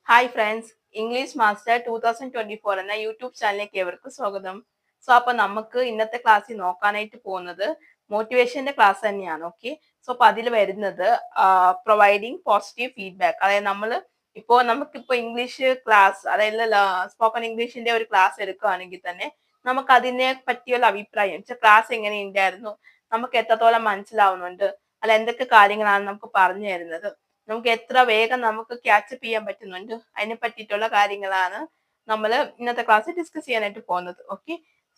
Hi friends, English master 2024 എന്ന YouTube ചാനലിലേക്ക് ഏവർക്കും സ്വാഗതം. അപ്പൊ നമുക്ക് ഇന്നത്തെ ക്ലാസ്സിൽ നോക്കാനായിട്ട് പോകുന്നത് മോട്ടിവേഷന്റെ ക്ലാസ് തന്നെയാണ്. ഓക്കെ, അപ്പൊ അതിൽ വരുന്നത് പ്രൊവൈഡിങ് പോസിറ്റീവ് ഫീഡ്ബാക്ക്. അതായത് നമുക്കിപ്പോ ഇംഗ്ലീഷ് ക്ലാസ്, അതായത് സ്പോക്കൺ ഇംഗ്ലീഷിന്റെ ഒരു ക്ലാസ് എടുക്കുകയാണെങ്കിൽ തന്നെ നമുക്ക് അതിനെ പറ്റിയുള്ള അഭിപ്രായം, ക്ലാസ് എങ്ങനെ ഉണ്ടായിരുന്നു, നമുക്ക് എത്രത്തോളം മനസ്സിലാവുന്നുണ്ട്, അല്ല എന്തൊക്കെ കാര്യങ്ങളാണ് നമുക്ക് പറഞ്ഞു തരുന്നത്, നമുക്ക് എത്ര വേഗം നമുക്ക് ക്യാച്ചപ്പ് ചെയ്യാൻ പറ്റുന്നുണ്ട്, അതിനെ പറ്റിയിട്ടുള്ള കാര്യങ്ങളാണ് നമ്മൾ ഇന്നത്തെ ക്ലാസ്സിൽ ഡിസ്കസ് ചെയ്യാനായിട്ട് പോകുന്നത്. ഓക്കെ,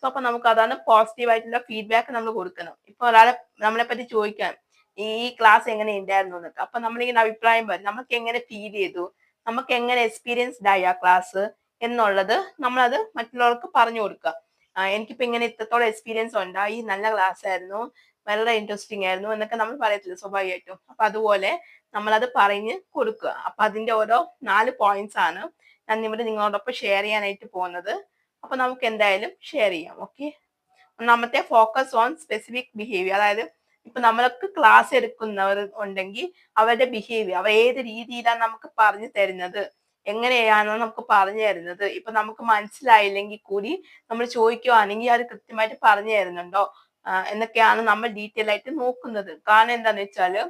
അപ്പൊ നമുക്ക് അതാണ് പോസിറ്റീവ് ആയിട്ടുള്ള ഫീഡ്ബാക്ക് നമ്മൾ കൊടുക്കണം. ഇപ്പൊ ഒരാളെ നമ്മളെ പറ്റി ചോദിക്കാൻ ഈ ക്ലാസ് എങ്ങനെ ഉണ്ടായിരുന്നു എന്നൊക്കെ, അപ്പൊ നമ്മളിങ്ങനെ അഭിപ്രായം പറയും, നമുക്ക് എങ്ങനെ ഫീൽ ചെയ്തു, നമുക്ക് എങ്ങനെ എക്സ്പീരിയൻസ്ഡ് ആയി ആ ക്ലാസ് എന്നുള്ളത് നമ്മളത് മറ്റുള്ളവർക്ക് പറഞ്ഞു കൊടുക്കുക. എനിക്കിപ്പോ ഇങ്ങനെ ഇത്രത്തോളം എക്സ്പീരിയൻസ് ഉണ്ടായി, നല്ല ക്ലാസ് ആയിരുന്നു, വളരെ ഇൻട്രസ്റ്റിംഗ് ആയിരുന്നു എന്നൊക്കെ നമ്മൾ പറയത്തില്ല സ്വാഭാവികമായിട്ടും. അപ്പൊ അതുപോലെ നമ്മളത് പറഞ്ഞ് കൊടുക്കുക. അപ്പൊ അതിന്റെ ഓരോ 4 പോയിന്റ്സ് ആണ് ഞാൻ ഇവിടെ നിങ്ങളോടൊപ്പം ഷെയർ ചെയ്യാനായിട്ട് പോകുന്നത്. അപ്പൊ നമുക്ക് എന്തായാലും ഷെയർ ചെയ്യാം. ഓക്കെ, ഒന്നാമത്തെ ഫോക്കസ് ഓൺ സ്പെസിഫിക് ബിഹേവിയർ. അതായത് ഇപ്പൊ നമ്മൾക്ക് ക്ലാസ് എടുക്കുന്നവർ ഉണ്ടെങ്കിൽ അവരുടെ ബിഹേവിയർ, അവർ ഏത് രീതിയിലാണ് നമുക്ക് പറഞ്ഞു തരുന്നത്, എങ്ങനെയാണോ നമുക്ക് പറഞ്ഞു തരുന്നത്, ഇപ്പൊ നമുക്ക് മനസ്സിലായില്ലെങ്കിൽ കൂടി നമ്മൾ ചോദിക്കുവാണെങ്കിൽ അത് കൃത്യമായിട്ട് പറഞ്ഞു തരുന്നുണ്ടോ എന്നൊക്കെയാണ് നമ്മൾ ഡീറ്റെയിൽ ആയിട്ട് നോക്കുന്നത്. കാരണം എന്താന്ന് വെച്ചാല്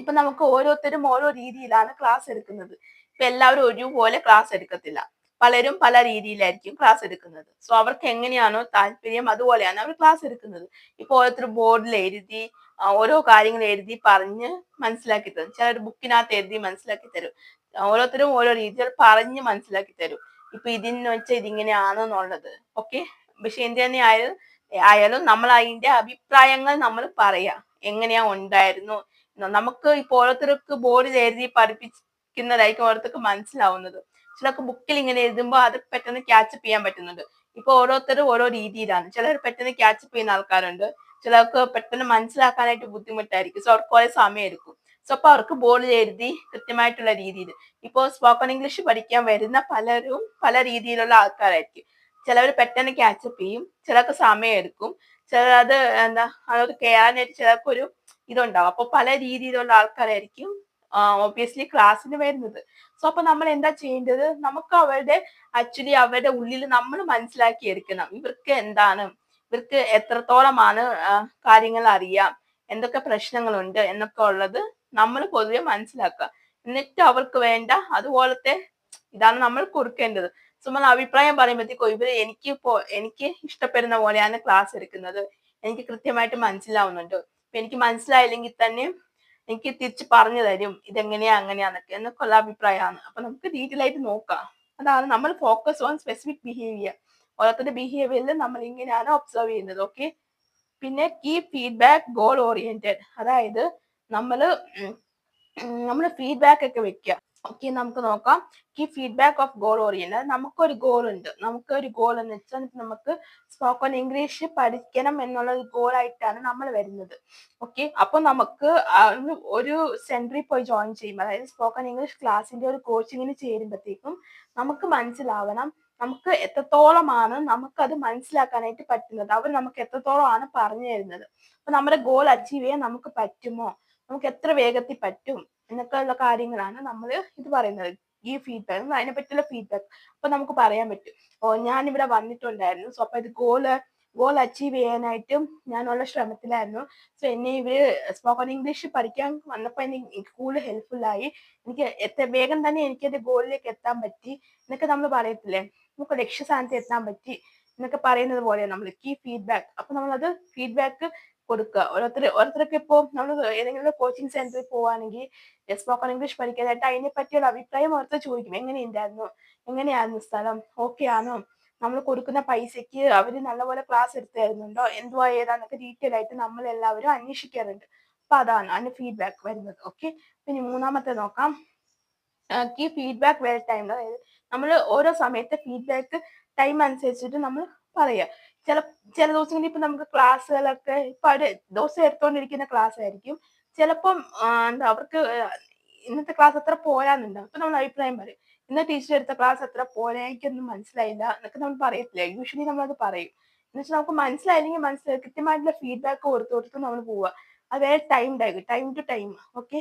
ഇപ്പൊ നമുക്ക് ഓരോരുത്തരും ഓരോ രീതിയിലാണ് ക്ലാസ് എടുക്കുന്നത്. ഇപ്പൊ എല്ലാവരും ഒരുപോലെ ക്ലാസ് എടുക്കത്തില്ല, പലരും പല രീതിയിലായിരിക്കും ക്ലാസ് എടുക്കുന്നത്. സോ അവർക്ക് എങ്ങനെയാണോ താല്പര്യം അതുപോലെയാണ് അവർ ക്ലാസ് എടുക്കുന്നത്. ഇപ്പൊ ഓരോരുത്തർ ബോർഡിൽ എഴുതി ഓരോ കാര്യങ്ങൾ എഴുതി പറഞ്ഞ് മനസ്സിലാക്കി തരും, ചിലർ ബുക്കിനകത്ത് എഴുതി മനസ്സിലാക്കി തരും, ഓരോരുത്തരും ഓരോ രീതിയിൽ പറഞ്ഞ് മനസ്സിലാക്കി തരും. ഇപ്പൊ ഇതിന് വെച്ചാൽ ഇതിങ്ങനെയാണെന്നുള്ളത്. ഓക്കെ, പക്ഷെ എന്ത് തന്നെ ആയാലും നമ്മൾ അതിന്റെ അഭിപ്രായങ്ങൾ നമ്മൾ പറയാം, എങ്ങനെയാ ഉണ്ടായിരുന്നു. നമുക്ക് ഇപ്പൊ ഓരോരുത്തർക്ക് ബോർഡിൽ എഴുതി പഠിപ്പിക്കുന്നതായിരിക്കും ഓരോരുത്തർക്ക് മനസ്സിലാവുന്നത്. ചിലർക്ക് ബുക്കിൽ ഇങ്ങനെ എഴുതുമ്പോൾ അത് പെട്ടെന്ന് ക്യാച്ചപ്പ് ചെയ്യാൻ പറ്റുന്നുണ്ട്. ഇപ്പൊ ഓരോരുത്തരും ഓരോ രീതിയിലാണ്, ചിലർ പെട്ടെന്ന് ക്യാച്ചപ്പ് ചെയ്യുന്ന ആൾക്കാരുണ്ട്, ചിലർക്ക് പെട്ടെന്ന് മനസ്സിലാക്കാനായിട്ട് ബുദ്ധിമുട്ടായിരിക്കും. സോ അവർക്ക് കുറെ സമയം എടുക്കും. സോ അപ്പൊ അവർക്ക് ബോർഡിൽ എഴുതി കൃത്യമായിട്ടുള്ള രീതിയിൽ, ഇപ്പോൾ സ്പോക്കൺ ഇംഗ്ലീഷ് പഠിക്കാൻ വരുന്ന പലരും പല രീതിയിലുള്ള ആൾക്കാരായിരിക്കും. ചിലവർ പെട്ടെന്ന് ക്യാച്ചപ്പ് ചെയ്യും, ചിലർക്ക് സമയം എടുക്കും, ചിലർ അത് കയറാനായിട്ട് ചിലർക്കൊരു ഇതുണ്ടാവും. അപ്പൊ പല രീതിയിലുള്ള ആൾക്കാരായിരിക്കും ഒബ്വിയസ്ലി ക്ലാസ്സിന് വരുന്നത്. സോ അപ്പൊ നമ്മൾ എന്താ ചെയ്യേണ്ടത്, നമുക്ക് അവരുടെ ഉള്ളിൽ നമ്മൾ മനസ്സിലാക്കി എടുക്കണം, ഇവർക്ക് എന്താണ്, ഇവർക്ക് എത്രത്തോളമാണ് കാര്യങ്ങൾ അറിയാം, എന്തൊക്കെ പ്രശ്നങ്ങളുണ്ട് എന്നൊക്കെ ഉള്ളത് നമ്മൾ പൊതുവെ മനസ്സിലാക്കുക. എന്നിട്ട് അവർക്ക് വേണ്ട അതുപോലത്തെ ഇതാണ് നമ്മൾ കൊടുക്കേണ്ടത്. സോ നമ്മൾ അഭിപ്രായം പറയുമ്പോഴത്തേക്കോ എനിക്ക് ഇഷ്ടപ്പെടുന്ന പോലെയാണ് ക്ലാസ് എടുക്കുന്നത്, എനിക്ക് കൃത്യമായിട്ട് മനസ്സിലാവുന്നുണ്ട്, എനിക്ക് മനസ്സിലായില്ലെങ്കിൽ തന്നെ എനിക്ക് തിരിച്ച് പറഞ്ഞു തരും, ഇതെങ്ങനെയാ എന്നൊക്കെ ഉള്ള അഭിപ്രായമാണ്. അപ്പൊ നമുക്ക് ഡീറ്റെയിൽ ആയിട്ട് നോക്കാം. അതാണ് നമ്മൾ ഫോക്കസ് ഓൺ സ്പെസിഫിക് ബിഹേവിയർ. ഓരോരുത്തരുടെ ബിഹേവിയറിൽ നമ്മൾ ഇങ്ങനെയാണ് ഒബ്സർവ് ചെയ്യുന്നത്. ഓക്കെ, പിന്നെ കീപ് ഫീഡ്ബാക്ക് ഗോൾ ഓറിയന്റഡ്. അതായത് നമ്മള് ഫീഡ്ബാക്ക് ഒക്കെ വെക്കുക. ഓക്കെ, നമുക്ക് നോക്കാം. Feedback of goal oriented. നമുക്കൊരു ഗോൾ ഉണ്ട്, നമുക്കൊരു ഗോൾ എന്ന് വെച്ചാൽ നമുക്ക് സ്പോക്കൺ ഇംഗ്ലീഷ് പഠിക്കണം എന്നുള്ള ഒരു ഗോൾ ആയിട്ടാണ് നമ്മൾ വരുന്നത്. ഓക്കെ, അപ്പൊ നമുക്ക് ഒരു സെന്ററിൽ പോയി ജോയിൻ ചെയ്യും, അതായത് സ്പോക്കൺ ഇംഗ്ലീഷ് ക്ലാസ്സിന്റെ ഒരു കോച്ചിങ്ങിന് ചേരുമ്പോഴത്തേക്കും നമുക്ക് മനസ്സിലാവണം നമുക്ക് എത്രത്തോളമാണ് നമുക്കത് മനസ്സിലാക്കാനായിട്ട് പറ്റുന്നത്, അവർ നമുക്ക് എത്രത്തോളമാണ് പറഞ്ഞു തരുന്നത്. അപ്പൊ നമ്മുടെ ഗോൾ അച്ചീവ് ചെയ്യാൻ നമുക്ക് പറ്റുമോ, നമുക്ക് എത്ര വേഗത്തിൽ പറ്റും എന്നൊക്കെ ഉള്ള കാര്യങ്ങളാണ് നമ്മൾ ഇത് പറയുന്നത്. ഈ ഫീഡ്ബാക്ക്, അതിനെ പറ്റിയുള്ള ഫീഡ്ബാക്ക്. അപ്പൊ നമുക്ക് പറയാൻ പറ്റും, ഞാൻ ഇവിടെ വന്നിട്ടുണ്ടായിരുന്നു, സോ അപ്പൊ ഇത് ഗോൾ അച്ചീവ് ചെയ്യാനായിട്ടും ഞാനുള്ള ശ്രമത്തിലായിരുന്നു. സോ എന്നെ ഇവര് സ്പോക്കൺ ഇംഗ്ലീഷ് പഠിക്കാൻ വന്നപ്പോൾ എനിക്ക് കൂടുതൽ ഹെൽപ്ഫുൾ ആയി, എനിക്ക് എത്ര വേഗം തന്നെ എനിക്ക് എന്റെ ഗോളിലേക്ക് എത്താൻ പറ്റി എന്നൊക്കെ നമ്മൾ പറയത്തില്ലേ, നമുക്ക് ലക്ഷ്യസ്ഥാനത്ത് എത്താൻ പറ്റി എന്നൊക്കെ പറയുന്നത് പോലെയാണ് നമ്മൾ ഫീഡ്ബാക്ക്. അപ്പൊ നമ്മളത് ഫീഡ്ബാക്ക് കൊടുക്കുക. ഓരോരുത്തർക്ക് ഇപ്പോൾ നമ്മൾ ഏതെങ്കിലും കോച്ചിങ് സെന്ററിൽ പോവാണെങ്കിൽ സ്പോക്കൺ ഇംഗ്ലീഷ് പഠിക്കാനായിട്ട് അതിനെ പറ്റിയുള്ള അഭിപ്രായം ഓരോരുത്തർ ചോദിക്കും, എങ്ങനെയായിരുന്നു സ്ഥലം, ഓക്കെ ആണോ, നമ്മൾ കൊടുക്കുന്ന പൈസക്ക് അവര് നല്ലപോലെ ക്ലാസ് എടുത്തു തരുന്നുണ്ടോ, എന്തുവാ ഏതാന്നൊക്കെ ഡീറ്റെയിൽ ആയിട്ട് നമ്മൾ എല്ലാവരും അന്വേഷിക്കാറുണ്ട്. അപ്പൊ അതാണ് അതിന് ഫീഡ്ബാക്ക് വരുന്നത്. ഓക്കെ, പിന്നെ മൂന്നാമത്തെ നോക്കാം. Feedback well time. അതായത് നമ്മൾ ഓരോ സമയത്തെ ഫീഡ്ബാക്ക് ടൈം അനുസരിച്ചിട്ട് നമ്മൾ പറയുക. ചില ചില ദിവസങ്ങളിൽ ഇപ്പൊ നമുക്ക് ക്ലാസ്സുകളൊക്കെ ഇപ്പൊ അവര് ദിവസം എടുത്തോണ്ടിരിക്കുന്ന ക്ലാസ് ആയിരിക്കും, ചിലപ്പം അവർക്ക് ഇന്നത്തെ ക്ലാസ് അത്ര പോരാന്നുണ്ടാവും. അപ്പൊ നമ്മൾ അഭിപ്രായം പറയും, ഇന്ന് ടീച്ചർ എടുത്ത ക്ലാസ് അത്ര പോരാ, എനിക്കൊന്നും മനസ്സിലായില്ല എന്നൊക്കെ നമ്മൾ പറയത്തില്ല. യൂഷ്വലി നമ്മളത് പറയും. എന്ന് വെച്ചാൽ നമുക്ക് മനസ്സിലായില്ലെങ്കിൽ കൃത്യമായിട്ടുള്ള ഫീഡ്ബാക്ക് കൊടുത്ത് നമ്മൾ പോവുക. അത് വേറെ ടൈം ടു ടൈം. ഓക്കെ,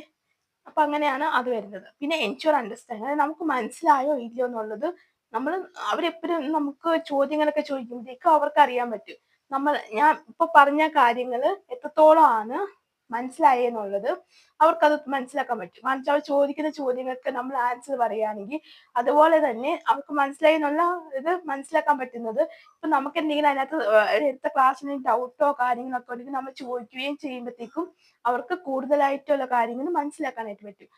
അപ്പൊ അങ്ങനെയാണ് അത് വരുന്നത്. പിന്നെ എൻഷുർ അണ്ടർസ്റ്റാൻഡ്, അതായത് നമുക്ക് മനസ്സിലായോ ഇല്ലയോ എന്നുള്ളത് നമ്മൾ അവരെപ്പോഴും നമുക്ക് ചോദ്യങ്ങളൊക്കെ ചോദിക്കുമ്പോഴത്തേക്കും അവർക്ക് അറിയാൻ പറ്റും ഞാൻ ഇപ്പൊ പറഞ്ഞ കാര്യങ്ങൾ എത്രത്തോളം ആണ് മനസ്സിലായെന്നുള്ളത് അവർക്കത് മനസ്സിലാക്കാൻ പറ്റും. കാരണം അവർ ചോദിക്കുന്ന ചോദ്യങ്ങൾക്ക് നമ്മൾ ആൻസർ പറയുകയാണെങ്കിൽ അതുപോലെ തന്നെ അവർക്ക് മനസ്സിലായി എന്നുള്ള ഇത് മനസ്സിലാക്കാൻ പറ്റുന്നത്. ഇപ്പൊ നമുക്ക് എന്തെങ്കിലും അതിനകത്ത് എടുത്ത ക്ലാസ്സിന് ഡൗട്ടോ കാര്യങ്ങളൊക്കെ ഉണ്ടെങ്കിൽ നമ്മൾ ചോദിക്കുകയും ചെയ്യുമ്പോഴത്തേക്കും അവർക്ക് കൂടുതലായിട്ടുള്ള കാര്യങ്ങൾ മനസ്സിലാക്കാനായിട്ട് പറ്റും.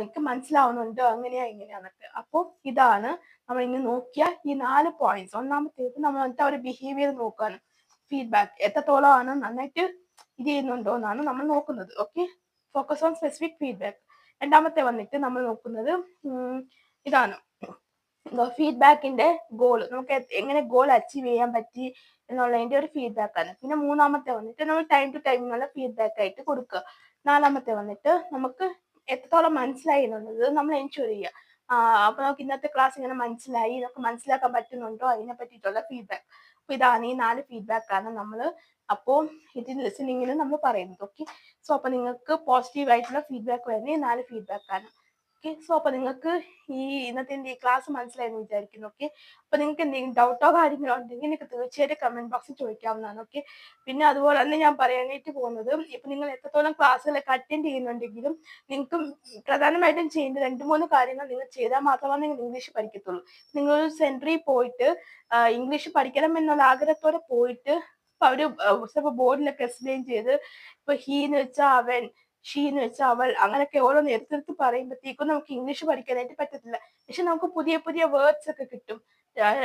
എനിക്ക് മനസ്സിലാവുന്നുണ്ടോ അങ്ങനെയാ ഇങ്ങനെയാന്നൊക്കെ. അപ്പോൾ ഇതാണ് നമ്മൾ ഇന്ന് നോക്കിയ ഈ 4 പോയിന്റ്സ്. ഒന്നാമത്തേത് നമ്മൾ എന്നിട്ട് അവരുടെ ബിഹേവിയർ നോക്കുകയാണ്. ഫീഡ്ബാക്ക് എത്രത്തോളം ആണ് നന്നായിട്ട് ഇത് ചെയ്യുന്നുണ്ടോ എന്നാണ് നമ്മൾ നോക്കുന്നത്. Okay, focus on specific feedback. രണ്ടാമത്തെ വന്നിട്ട് നമ്മൾ നോക്കുന്നത് ഇതാണ് ഫീഡ്ബാക്കിന്റെ ഗോൾ, നമുക്ക് എങ്ങനെ ഗോൾ അച്ചീവ് ചെയ്യാൻ പറ്റി എന്നുള്ളതിന്റെ ഒരു ഫീഡ്ബാക്ക് ആണ്. പിന്നെ മൂന്നാമത്തെ വന്നിട്ട് നമ്മൾ ടൈം ടു ടൈം എന്നുള്ള ഫീഡ്ബാക്ക് ആയിട്ട് കൊടുക്കുക. നാലാമത്തെ വന്നിട്ട് നമുക്ക് എത്രത്തോളം മനസ്സിലായി എന്നുള്ളത് നമ്മൾ എൻഷുർ ചെയ്യുക. അപ്പൊ നമുക്ക് ഇന്നത്തെ ക്ലാസ് ഇങ്ങനെ മനസ്സിലായി, നമുക്ക് മനസ്സിലാക്കാൻ പറ്റുന്നുണ്ടോ അതിനെ പറ്റിയിട്ടുള്ള ഫീഡ്ബാക്ക്. അപ്പൊ ഇതാണ് ഈ 4 ഫീഡ്ബാക്ക് ആണ് നമ്മൾ അപ്പോൾ ഇതിൽ ലിസണിങ്ങിന് നമ്മൾ പറയുന്നത്. ഓക്കെ, സോ അപ്പൊ നിങ്ങൾക്ക് പോസിറ്റീവ് ആയിട്ടുള്ള ഫീഡ്ബാക്ക് വരുന്ന ഈ 4 ഫീഡ്ബാക്ക് ആണ്. ഓക്കെ, സോ അപ്പൊ നിങ്ങൾക്ക് ഈ ഇന്നത്തെ ഈ ക്ലാസ് മനസ്സിലായെന്ന് വിചാരിക്കുന്നു. ഓക്കെ, അപ്പൊ നിങ്ങൾക്ക് എന്തെങ്കിലും ഡൗട്ടോ കാര്യങ്ങളോ ഉണ്ടെങ്കിൽ നിങ്ങൾക്ക് തീർച്ചയായിട്ടും കമന്റ് ബോക്സിൽ ചോദിക്കാവുന്നതാണ്. ഓക്കെ, പിന്നെ അതുപോലെ തന്നെ ഞാൻ പറയാനായിട്ട് പോകുന്നത്, ഇപ്പൊ നിങ്ങൾ എത്രത്തോളം ക്ലാസ്സുകളൊക്കെ അറ്റൻഡ് ചെയ്യുന്നുണ്ടെങ്കിലും നിങ്ങൾക്ക് പ്രധാനമായിട്ടും ചെയ്യേണ്ട 2-3 കാര്യങ്ങൾ നിങ്ങൾ ചെയ്താൽ മാത്രമേ നിങ്ങൾ ഇംഗ്ലീഷ് പഠിക്കത്തുള്ളൂ. നിങ്ങൾ സെന്ററിൽ പോയിട്ട് ഇംഗ്ലീഷ് പഠിക്കണം എന്നുള്ള ആഗ്രഹത്തോടെ പോയിട്ട് ഇപ്പൊ അവര് ചിലപ്പോൾ ബോർഡിലൊക്കെ എക്സ്പ്ലെയിൻ ചെയ്ത് ഇപ്പൊ ഹീന്ന് വെച്ചാൽ അവൻ, ഷീന്ന് വെച്ചാൽ അവൾ, അങ്ങനെയൊക്കെ ഓരോന്ന് എടുത്തെടുത്ത് പറയുമ്പോഴത്തേക്കും നമുക്ക് ഇംഗ്ലീഷ് പഠിക്കാനായിട്ട് പറ്റത്തില്ല. പക്ഷെ നമുക്ക് പുതിയ പുതിയ വേർഡ്സ് ഒക്കെ കിട്ടും.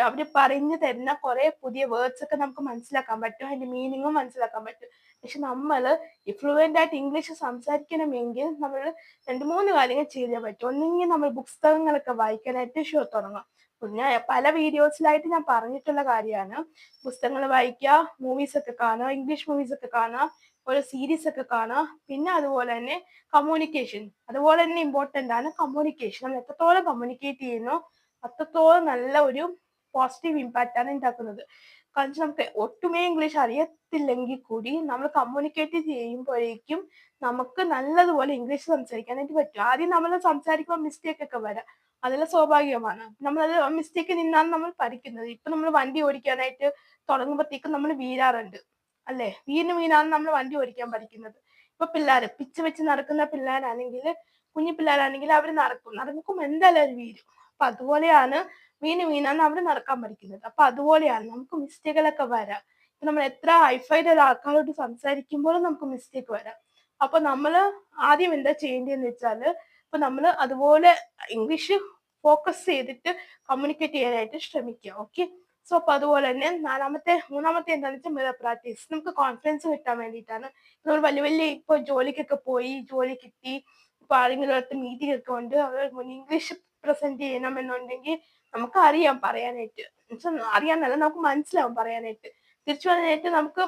അവര് പറഞ്ഞു തരുന്ന കുറെ പുതിയ വേർഡ്സ് ഒക്കെ നമുക്ക് മനസ്സിലാക്കാൻ പറ്റും, അതിന്റെ മീനിങ്ങും മനസ്സിലാക്കാൻ പറ്റും. പക്ഷെ നമ്മള് ഫ്ലുവന്റ് ആയിട്ട് ഇംഗ്ലീഷ് സംസാരിക്കണമെങ്കിൽ നമ്മൾ 2-3 കാര്യങ്ങൾ ചെയ്തേ പറ്റും. ഒന്നെങ്കിൽ നമ്മൾ പുസ്തകങ്ങളൊക്കെ വായിക്കാനായിട്ട് തുടങ്ങാം. പിന്നെ പല വീഡിയോസിലായിട്ട് ഞാൻ പറഞ്ഞിട്ടുള്ള കാര്യമാണ്, പുസ്തകങ്ങൾ വായിക്കുക, മൂവീസ് ഒക്കെ കാണുക, ഇംഗ്ലീഷ് മൂവീസ് ഒക്കെ കാണുക, ഓരോ സീരീസ് ഒക്കെ കാണുക. പിന്നെ അതുപോലെ തന്നെ കമ്മ്യൂണിക്കേഷൻ, അതുപോലെ തന്നെ ഇമ്പോർട്ടൻ്റ് ആണ് കമ്മ്യൂണിക്കേഷൻ. നമ്മൾ എത്രത്തോളം കമ്മ്യൂണിക്കേറ്റ് ചെയ്യുന്നോ അത്രത്തോളം നല്ല ഒരു പോസിറ്റീവ് ഇമ്പാക്റ്റ് ആണ് ഉണ്ടാക്കുന്നത്. കാരണം നമുക്ക് ഒട്ടുമേ ഇംഗ്ലീഷ് അറിയത്തില്ലെങ്കിൽ കൂടി നമ്മൾ കമ്മ്യൂണിക്കേറ്റ് ചെയ്യുമ്പോഴേക്കും നമുക്ക് നല്ലതുപോലെ ഇംഗ്ലീഷ് സംസാരിക്കാനായിട്ട് പറ്റും. ആദ്യം നമ്മൾ സംസാരിക്കുമ്പോൾ മിസ്റ്റേക്ക് ഒക്കെ വരാം, അതെല്ലാം സ്വാഭാവികമാണ്. നമ്മളത് മിസ്റ്റേക്ക് നിന്നാണ് നമ്മൾ പഠിക്കുന്നത്. ഇപ്പൊ നമ്മൾ വണ്ടി ഓടിക്കാനായിട്ട് തുടങ്ങുമ്പോഴത്തേക്കും നമ്മൾ വീഴാറുണ്ട്, അല്ലെ? വീണാണ് നമ്മൾ വണ്ടി ഓടിക്കാൻ പഠിക്കുന്നത്. ഇപ്പൊ പിള്ളേര് പിച്ച് വെച്ച് നടക്കുന്ന പിള്ളേരാണെങ്കിൽ, കുഞ്ഞു പിള്ളേരാണെങ്കിൽ അവർ നടക്കും എന്തായാലും അവർ വീഴും. അപ്പൊ അതുപോലെയാണ് വീണാണ് അവർ നടക്കാൻ പഠിക്കുന്നത്. അപ്പൊ അതുപോലെയാണ് നമുക്ക് മിസ്റ്റേക്കുകളൊക്കെ വരാം. ഇപ്പൊ നമ്മൾ എത്ര ഹൈഫൈഡ് ആൾക്കാരോട് സംസാരിക്കുമ്പോഴും നമുക്ക് മിസ്റ്റേക്ക് വരാം. അപ്പൊ നമ്മള് ആദ്യം എന്താ ചെയ്യേണ്ടതെന്ന് വെച്ചാല്, ഇപ്പൊ നമ്മള് അതുപോലെ ഇംഗ്ലീഷ് ഫോക്കസ് ചെയ്തിട്ട് കമ്മ്യൂണിക്കേറ്റ് ചെയ്യാനായിട്ട് ശ്രമിക്കുക. ഓക്കെ, സോ അപ്പൊ അതുപോലെ തന്നെ മൂന്നാമത്തെ എന്താണെന്ന് വെച്ചാൽ മിറർ പ്രാക്ടീസ്. നമുക്ക് കോൺഫിഡൻസ് കിട്ടാൻ വേണ്ടിയിട്ടാണ്. നമ്മൾ വലിയ വലിയ ഇപ്പൊ ജോലിക്കൊക്കെ പോയി ജോലി കിട്ടി, ഇപ്പൊ ആരെങ്കിലും അടുത്ത് മീറ്റിംഗ് ഒക്കെ ഉണ്ട്, അവർ ഇംഗ്ലീഷ് പ്രസന്റ് ചെയ്യണം എന്നുണ്ടെങ്കിൽ നമുക്ക് അറിയാം പറയാനായിട്ട്. അറിയാന്നല്ല, നമുക്ക് മനസ്സിലാവും പറയാനായിട്ട്. തിരിച്ചു പറയാനായിട്ട് നമുക്ക്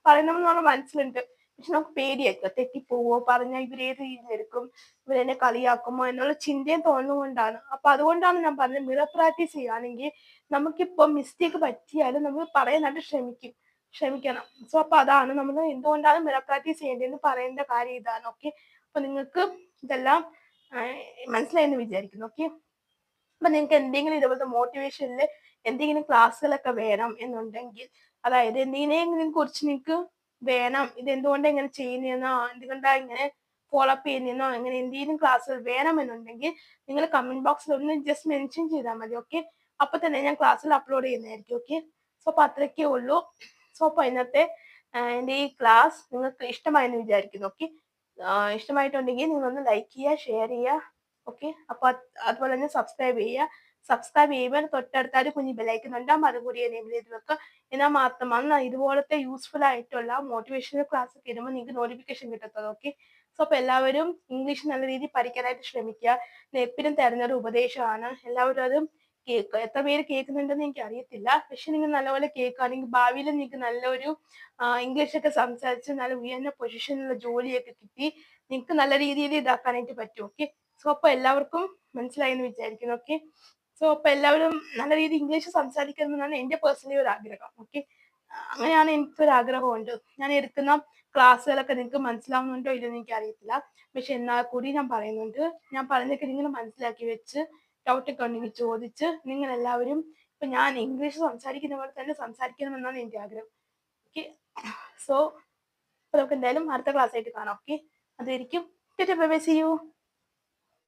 പറയണമെന്ന് പറഞ്ഞ മനസ്സിലുണ്ട്. പക്ഷെ നമുക്ക് പേടിയായിരിക്കും, തെറ്റിപ്പോവോ, പറഞ്ഞാൽ ഇവരേത് രീതിയിലെടുക്കും, ഇവരെന്നെ കളിയാക്കുമോ എന്നുള്ള ചിന്തയും തോന്നുകൊണ്ടാണ്. അപ്പൊ അതുകൊണ്ടാണ് ഞാൻ പറഞ്ഞത്, മിറർ പ്രാക്ടീസ് ചെയ്യുകയാണെങ്കിൽ നമുക്കിപ്പോ മിസ്റ്റേക്ക് പറ്റിയാലും നമ്മൾ പറയാനായിട്ട് ശ്രമിക്കണം. സോ അപ്പൊ അതാണ് നമ്മൾ എന്തുകൊണ്ടാണ് മിറർ പ്രാക്ടീസ് ചെയ്യേണ്ടതെന്ന് പറയേണ്ട കാര്യം ഇതാണ്. ഓക്കെ, അപ്പൊ നിങ്ങൾക്ക് ഇതെല്ലാം മനസ്സിലായെന്ന് വിചാരിക്കുന്നു. ഓക്കെ, അപ്പൊ നിങ്ങൾക്ക് എന്തെങ്കിലും ഇതുപോലത്തെ മോട്ടിവേഷനിൽ എന്തെങ്കിലും ക്ലാസ്സുകളൊക്കെ വേണം എന്നുണ്ടെങ്കിൽ, അതായത് എന്തിനെങ്കിലും കുറിച്ച് നിങ്ങൾക്ക് വേണം, ഇത് എന്തുകൊണ്ടാണ് ഇങ്ങനെ ചെയ്യുന്നതെന്നോ എന്തുകൊണ്ടാണ് ഇങ്ങനെ ഫോളോ അപ്പ് ചെയ്യുന്നതെന്നോ അങ്ങനെ എന്തെങ്കിലും ക്ലാസ്സുകൾ വേണമെന്നുണ്ടെങ്കിൽ നിങ്ങൾ കമന്റ് ബോക്സിൽ ഒന്ന് ജസ്റ്റ് മെൻഷൻ ചെയ്താൽ മതി. ഓക്കെ, അപ്പൊ തന്നെ ഞാൻ ക്ലാസ്സിൽ അപ്ലോഡ് ചെയ്യുന്നതായിരിക്കും. ഓക്കെ, സോ അപ്പൊ അത്രയ്ക്കേ ഉള്ളൂ. സോ അപ്പൊ ഇന്നത്തെ എൻ്റെ ഈ ക്ലാസ് നിങ്ങൾക്ക് ഇഷ്ടമായെന്ന് വിചാരിക്കുന്നു. ഓക്കെ, ഇഷ്ടമായിട്ടുണ്ടെങ്കിൽ നിങ്ങളൊന്ന് ലൈക്ക് ചെയ്യുക, ഷെയർ ചെയ്യുക. ഓക്കെ, അപ്പൊ അതുപോലെ തന്നെ സബ്സ്ക്രൈബ് ചെയ്യുക. സബ്സ്ക്രൈബ് ചെയ്യുമ്പോൾ തൊട്ടടുത്തായിട്ട് കുഞ്ഞു ബെല്ലൈക്കൺ ഉണ്ടാകും, അതും കൂടി എനേബിൾ ചെയ്ത് വെക്കുക. എന്നാൽ മാത്രമാണ് ഇതുപോലത്തെ യൂസ്ഫുൾ ആയിട്ടുള്ള മോട്ടിവേഷണൽ ക്ലാസ് ഒക്കെ ഇടുമ്പോൾ നിങ്ങൾക്ക് നോട്ടിഫിക്കേഷൻ കിട്ടത്തുള്ളൂ. ഓക്കെ, സോ അപ്പൊ എല്ലാവരും ഇംഗ്ലീഷ് നല്ല രീതിയിൽ പഠിക്കാനായിട്ട് ശ്രമിക്കുക. എപ്പോഴും തരുന്നൊരു ഉപദേശമാണ്, എല്ലാവരും അത് കേൾക്കുക. എത്ര പേര് കേൾക്കുന്നുണ്ടെന്ന് എനിക്ക് അറിയത്തില്ല, പക്ഷെ നിങ്ങൾ നല്ലപോലെ കേൾക്കുകയാണെങ്കിൽ ഭാവിയിൽ നിങ്ങൾക്ക് നല്ലൊരു ഇംഗ്ലീഷൊക്കെ സംസാരിച്ച് നല്ല ഉയർന്ന പൊസിഷനിലുള്ള ജോലിയൊക്കെ കിട്ടി നിങ്ങൾക്ക് നല്ല രീതിയിൽ ഇതാക്കാനായിട്ട് പറ്റും. ഓക്കെ, സോ അപ്പൊ എല്ലാവർക്കും മനസ്സിലായി എന്ന് വിചാരിക്കുന്നു. ഓക്കെ, സോ അപ്പൊ എല്ലാവരും നല്ല രീതിയിൽ ഇംഗ്ലീഷ് സംസാരിക്കണമെന്നാണ് എന്റെ പേഴ്സണലി ഒരു ആഗ്രഹം. ഓക്കെ, അങ്ങനെയാണ് എനിക്കൊരു ആഗ്രഹമുണ്ട്. ഞാൻ എടുക്കുന്ന ക്ലാസ്സുകളൊക്കെ നിങ്ങൾക്ക് മനസ്സിലാവുന്നുണ്ടോ ഇല്ലെന്ന് എനിക്കറിയത്തില്ല. പക്ഷെ എന്നാൽ കൂടി ഞാൻ പറയുന്നുണ്ട്. ഞാൻ പറയുന്നതൊക്കെ നിങ്ങൾ മനസ്സിലാക്കി വെച്ച് ഡൗട്ടൊക്കെ ഉണ്ടെങ്കിൽ ചോദിച്ച് നിങ്ങളെല്ലാവരും ഇപ്പൊ ഞാൻ ഇംഗ്ലീഷ് സംസാരിക്കുന്ന പോലെ തന്നെ സംസാരിക്കണമെന്നാണ് എൻ്റെ ആഗ്രഹം. ഓക്കെ, സോ നമുക്ക് എന്തായാലും അടുത്ത ക്ലാസ് ആയിട്ട് കാണാം. ഓക്കെ, അതായിരിക്കും. Bye bye, see U.